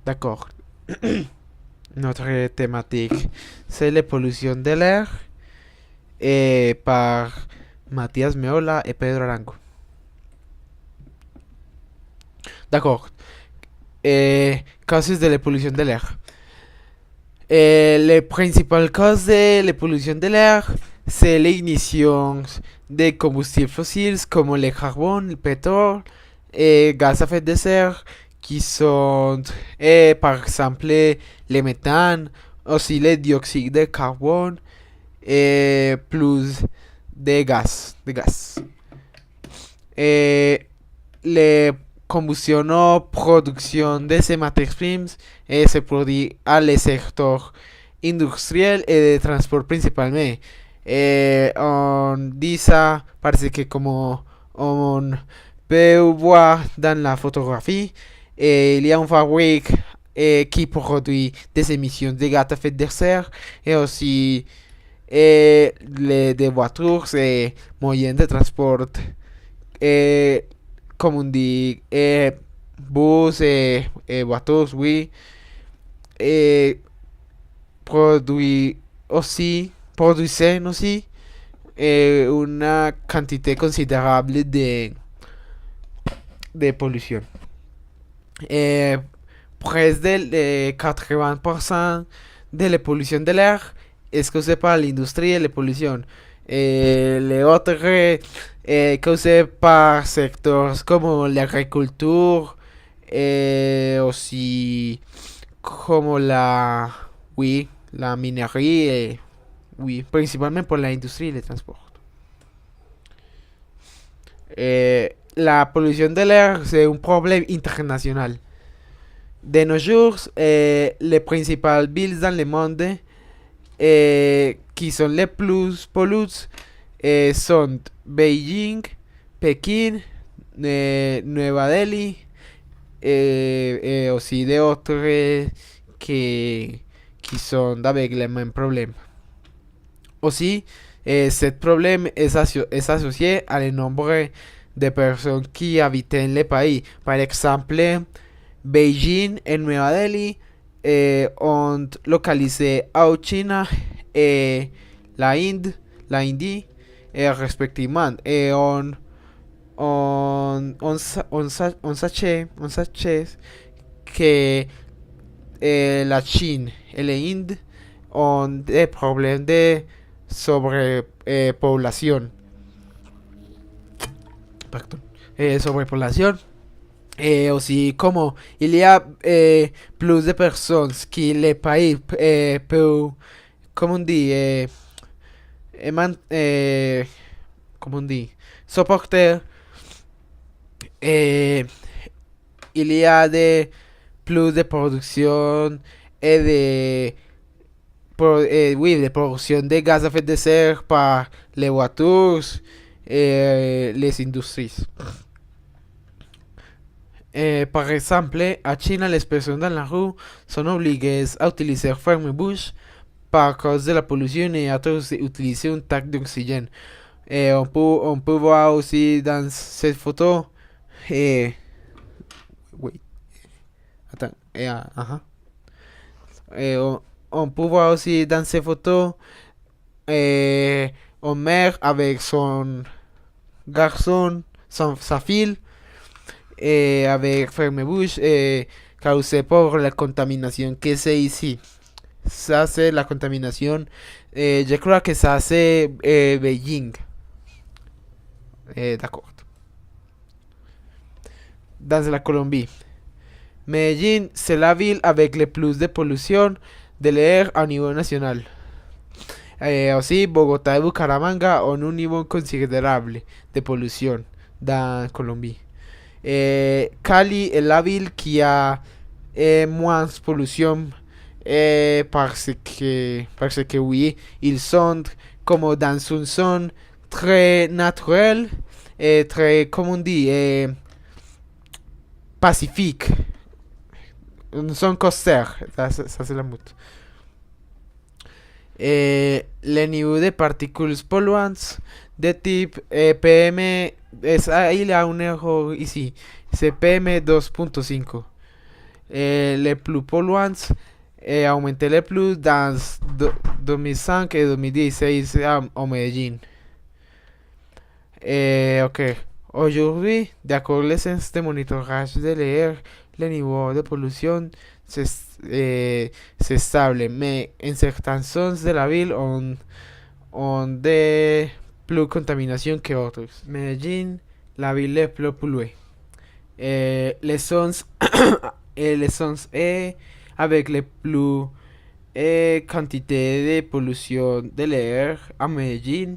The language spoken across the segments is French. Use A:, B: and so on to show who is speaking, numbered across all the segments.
A: D'accord. Notre thématique, c'est la pollution de l'air par Mathias Meola et Pedro Arango. D'accord. Causes de la pollution de l'air. Les principales causes de la pollution de l'air, c'est l'ignition de combustibles fossiles comme le charbon, le pétrole et gaz à effet de serre qui sont, par exemple, le méthane, aussi le dioxyde de carbone et plus de gaz. Et la combustión o producción de ces matières primes se produit à le secteur industriel et de transport principalmente. On dit ça parce que como on peut voir dans la photographie, il y a une fabrique qui produit des émissions de gaz à effet de serre et aussi des voitures et moyens de transport eh, comme on dit, bus, voitures, oui, et produit aussi, produisent aussi una quantité considérable de pollution. Près de 80% de la pollution de l'air est causée par l'industrie et la pollution. Les autres causées par secteurs comme l'agriculture et aussi comme oui, la minerie et oui, principalement pour l'industrie et le transport. La pollution de l'air, c'est un problème international. De nos jours, les principales villes dans le monde qui sont les plus polluées sont Beijing, Pékin, Nueva Delhi et aussi d'autres qui sont avec les mêmes problèmes. Aussi, ce problème est associé à le nombre de personnes qui habitent le pays. Par exemple, Beijing et Nueva Delhi ont localisé à China et la Indie respectivement. Et on sait que la Chine et l'Inde ont des problèmes de sobrepoblación. Pardon. Sobrepoblación. Aussi, como il y a plus de personnes qui le pays peut, comme on dit, comme on dit, supporter, il y a de plus de production et oui, de production de gaz à effet de serre par les voitures et les industries. Par exemple, à Chine, les personnes dans la rue sont obligées à utiliser ferme-bouche par cause de la pollution et à utiliser un tank d'oxygène. On peut voir aussi dans cette photo. Oui. Attends. On peut voir aussi dans ces photos une mère avec son garçon, sa fille, avec ferme-bouche causée par la contamination que c'est ici. Ça, c'est la contamination. Je crois que ça, c'est Beijing. D'accord. Dans la Colombie. Medellín, c'est la ville avec le plus de pollution de l'air a niveau national. Aussi, Bogotá et Bucaramanga ont un niveau considérable de pollution dans Colombie. Cali est la ville qui a moins pollution parce que oui, ils sont comme dans une zone très naturelle et très, comme on dit, pacifique. Une zone côtière, ça c'est la mot. Le niveau de particules polluantes de type PM, il y a un erreur ici, c'est PM 2.5. les plus polluantes et augmenter les plus dans 2005 et 2016 à Medellín. Ok. Aujourd'hui, d'accord les séances de monitorage de l'air, le niveau de pollution c'est stable, mais en certaines zones de la ville on de plus contamination que autres. Medellín, la ville est plus polluée. Les zones, les zones avec les plus quantité de pollution de l'air au Medellín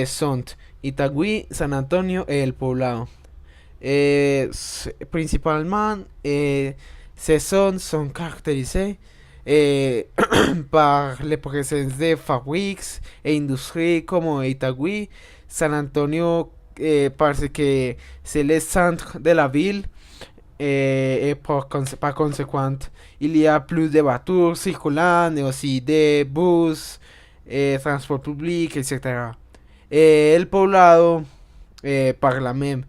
A: sont Itagüí, San Antonio et El Poblado. Principalement, ces zones sont caractérisées par la présence de fabriques et industries comme Itagüí, San Antonio, parce que c'est le centre de la ville et par conséquent, il y a plus de voitures circulant et aussi de bus, transport public, etc. El poblado par la même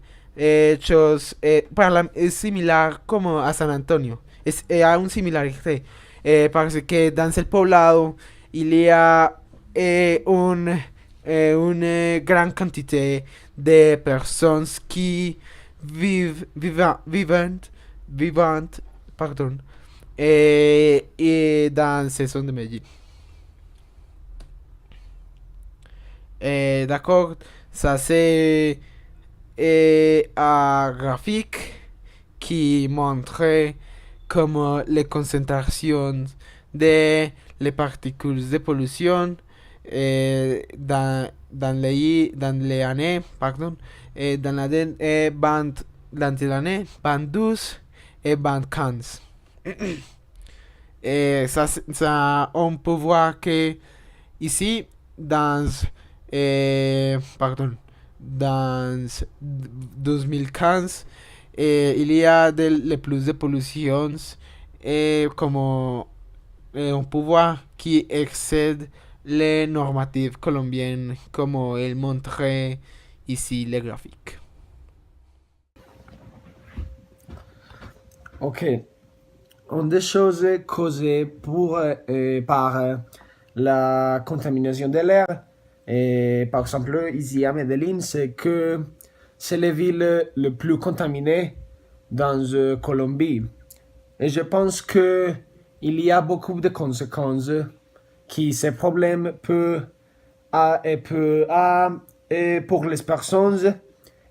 A: chose, es similar como a San Antonio. Hay un similarité parce que dans el poblado il y a une grande quantité de personnes qui vivant, pardon, et dans ces zones de Medellín. D'accord, ça c'est un graphique qui montre comment les concentrations de les particules de pollution dans les années, pardon, dans l'année band 12 et band 15. Ça, on peut voir que ici, dans 2015, il y a les plus de pollutions comme un pouvoir qui excède les normatives colombiennes, comme il montrait ici le graphique.
B: Ok. Une des choses causées par la contamination de l'air, par exemple ici à Medellín, c'est que c'est la ville le plus contaminée dans Colombie. Et je pense que il y a beaucoup de conséquences que ces problèmes peut et pour les personnes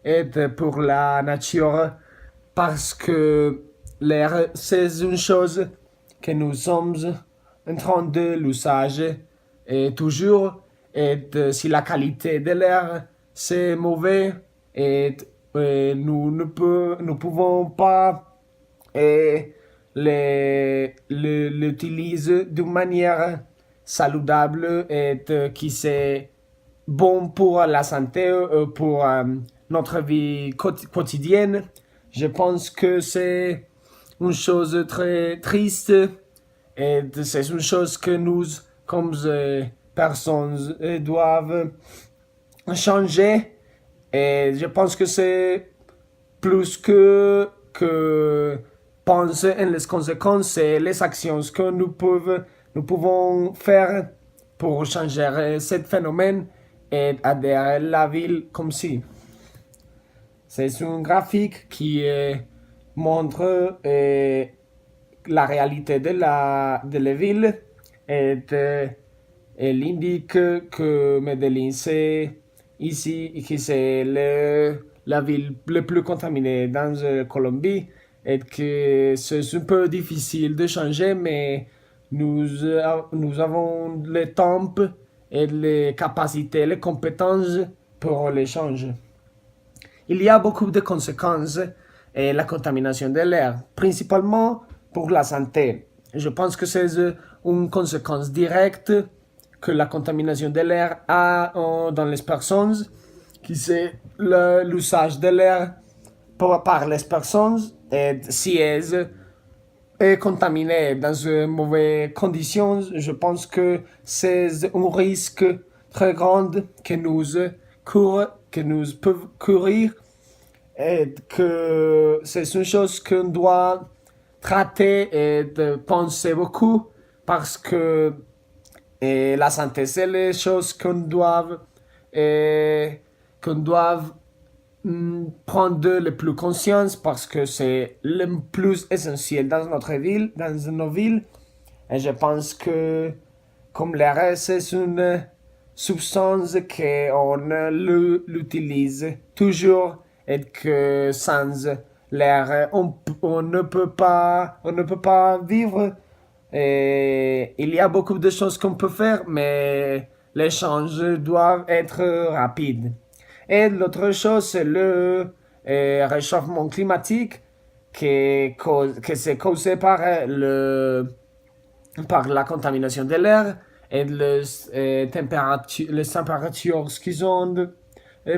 B: et pour la nature, parce que l'air c'est une chose que nous sommes en train de l'usage et toujours, et si la qualité de l'air c'est mauvais et nous ne pouvons pas l'utiliser d'une manière saludable et qui c'est bon pour la santé, pour notre vie quotidienne. Je pense que c'est une chose très triste et c'est une chose que nous, comme personnes, doivent changer. Et je pense que c'est plus que penser en les conséquences et les actions que nous pouvons faire pour changer ce phénomène et aider la ville comme si. C'est un graphique qui montre la réalité de la ville et elle indique que Medellín c'est ici que c'est la ville la plus contaminée dans la Colombie et que c'est un peu difficile de changer, mais nous avons le temps et les capacités, les compétences pour les changer. Il y a beaucoup de conséquences et la contamination de l'air, principalement pour la santé. Je pense que c'est une conséquence directe que la contamination de l'air a dans les personnes, qui c'est l'usage de l'air par les personnes, et si elles est contaminé dans de mauvaises conditions, je pense que c'est un risque très grand que nous pouvons courir et que c'est une chose qu'on doit traiter et de penser beaucoup parce que la santé, c'est les choses qu'on doit prendre le plus conscience parce que c'est le plus essentiel dans notre ville, dans nos villes. Et je pense que comme l'air, c'est une substance qu'on l'utilise toujours et que sans l'air, on ne peut pas vivre. Et il y a beaucoup de choses qu'on peut faire, mais les échanges doivent être rapides. Et l'autre chose, c'est le réchauffement climatique que c'est causé par par la contamination de l'air et les températures qui sont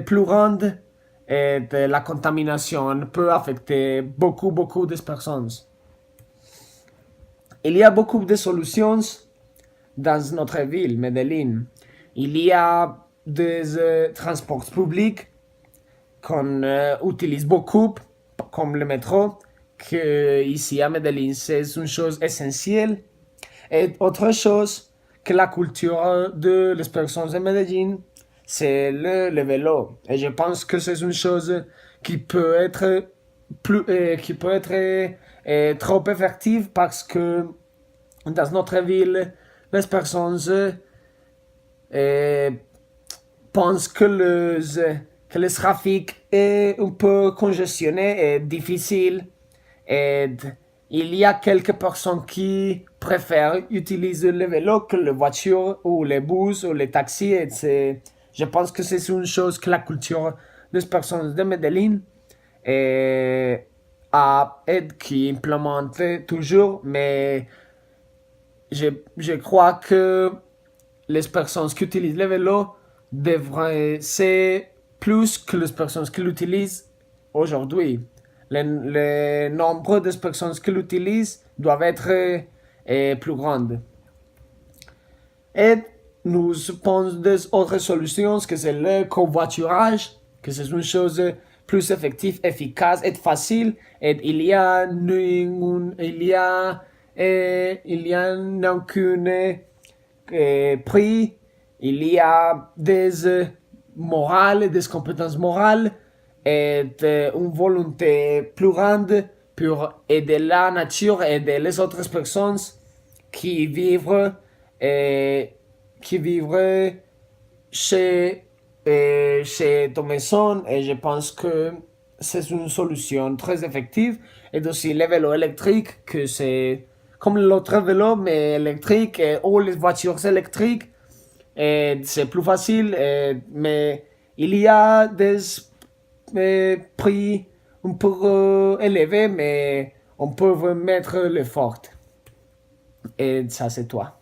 B: plus grandes et la contamination peut affecter beaucoup de personnes. Il y a beaucoup de solutions dans notre ville, Medellín. Il y a des transports publics qu'on utilise beaucoup, comme le métro, que ici à Medellín c'est une chose essentielle. Et autre chose que la culture de les personnes de Medellín, c'est le vélo. Et je pense que c'est une chose qui peut être trop effective parce que dans notre ville, les personnes euh, pensent que le trafic est un peu congestionné et difficile. Et il y a quelques personnes qui préfèrent utiliser le vélo que la voiture ou les bus ou les taxis. Je pense que c'est une chose que la culture des personnes de Medellín qui implémente toujours, mais je crois que les personnes qui utilisent le vélo devraient c'est plus que les personnes qui l'utilisent aujourd'hui. Le nombre de personnes qui l'utilisent doivent être plus grand. Et nous pensons des autres solutions que c'est le covoiturage, que c'est une chose plus effective, efficace et facile. Et il y a aucun prix, il y a des morales, des compétences morales et une volonté plus grande pour aider la nature et aider les autres personnes qui vivent chez, chez ta maison. Et je pense que c'est une solution très effective. Et aussi les vélos électriques, que c'est comme l'autre vélo, mais électrique, ou les voitures électriques. Et c'est plus facile, mais il y a des prix un peu élevés, mais on peut mettre l'effort. Et ça, c'est toi.